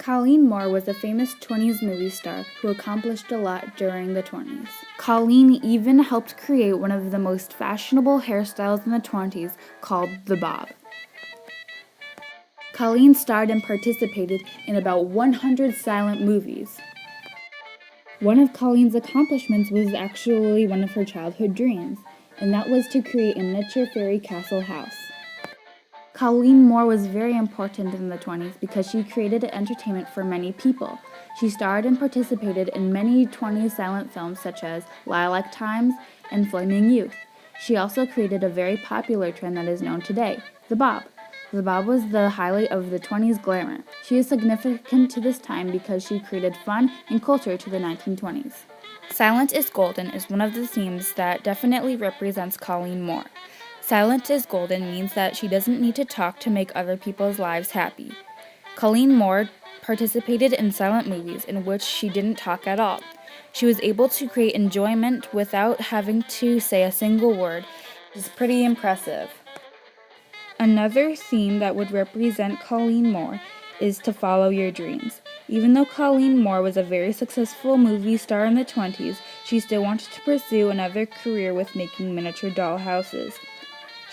Colleen Moore was a famous 20s movie star who accomplished a lot during the 20s. Colleen even helped create one of the most fashionable hairstyles in the 20s called the bob. Colleen starred and participated in about 100 silent movies. One of Colleen's accomplishments was actually one of her childhood dreams, and that was to create a miniature fairy castle house. Colleen Moore was very important in the 20s because she created entertainment for many people. She starred and participated in many 20s silent films such as Lilac Times and Flaming Youth. She also created a very popular trend that is known today, the bob. The bob was the highlight of the 20s glamour. She is significant to this time because she created fun and culture to the 1920s. Silent is Golden is one of the themes that definitely represents Colleen Moore. Silent is golden means that she doesn't need to talk to make other people's lives happy. Colleen Moore participated in silent movies in which she didn't talk at all. She was able to create enjoyment without having to say a single word. It's pretty impressive. Another theme that would represent Colleen Moore is to follow your dreams. Even though Colleen Moore was a very successful movie star in the 20s, she still wanted to pursue another career with making miniature doll houses.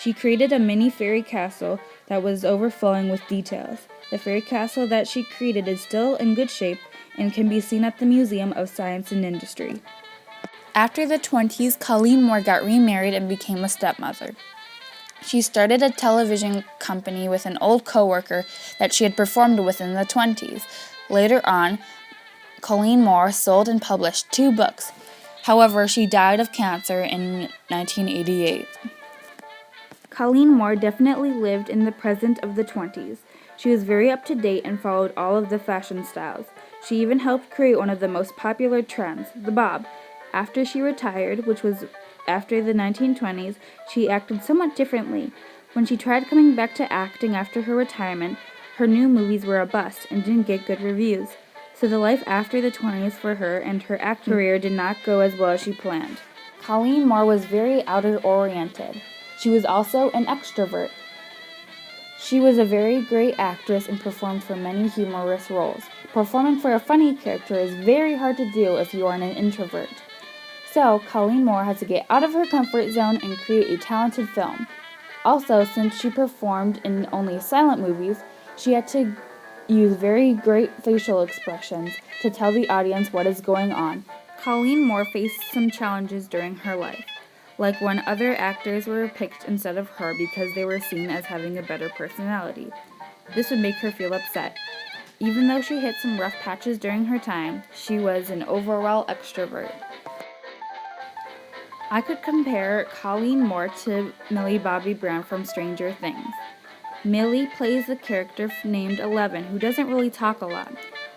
She created a mini fairy castle that was overflowing with details. The fairy castle that she created is still in good shape and can be seen at the Museum of Science and Industry. After the 20s, Colleen Moore got remarried and became a stepmother. She started a television company with an old coworker that she had performed with in the 20s. Later on, Colleen Moore sold and published 2 books. However, she died of cancer in 1988. Colleen Moore definitely lived in the present of the 20s. She was very up to date and followed all of the fashion styles. She even helped create one of the most popular trends, the bob. After she retired, which was after the 1920s, she acted somewhat differently. When she tried coming back to acting after her retirement, her new movies were a bust and didn't get good reviews. So the life after the 20s for her and her acting career did not go as well as she planned. Colleen Moore was very outer-oriented. She was also an extrovert. She was a very great actress and performed for many humorous roles. Performing for a funny character is very hard to do if you are an introvert. So, Colleen Moore had to get out of her comfort zone and create a talented film. Also, since she performed in only silent movies, she had to use very great facial expressions to tell the audience what is going on. Colleen Moore faced some challenges during her life, like when other actors were picked instead of her because they were seen as having a better personality. This would make her feel upset. Even though she hit some rough patches during her time, she was an overall extrovert. I could compare Colleen Moore to Millie Bobby Brown from Stranger Things. Millie plays a character named Eleven who doesn't really talk a lot.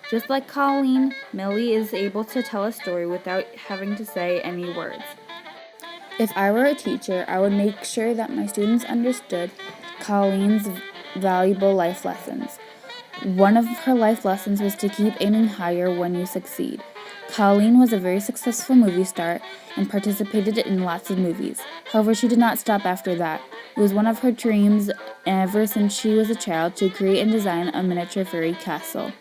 Just like Colleen, Millie is able to tell a story without having to say any words. If I were a teacher, I would make sure that my students understood Colleen's valuable life lessons. One of her life lessons was to keep aiming higher when you succeed. Colleen was a very successful movie star and participated in lots of movies. However, she did not stop after that. It was one of her dreams ever since she was a child to create and design a miniature fairy castle.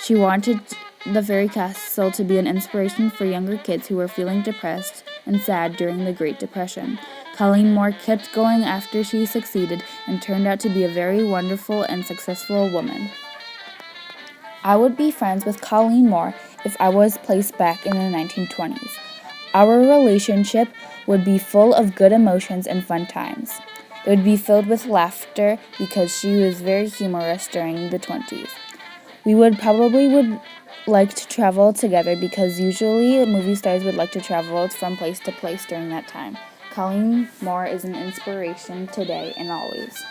She wanted the fairy castle to be an inspiration for younger kids who were feeling depressed and sad during the Great Depression. Colleen Moore kept going after she succeeded and turned out to be a very wonderful and successful woman. I would be friends with Colleen Moore if I was placed back in the 1920s. Our relationship would be full of good emotions and fun times. It would be filled with laughter because she was very humorous during the 20s. We would like to travel together because usually movie stars would like to travel from place to place during that time. Colleen Moore is an inspiration today and always.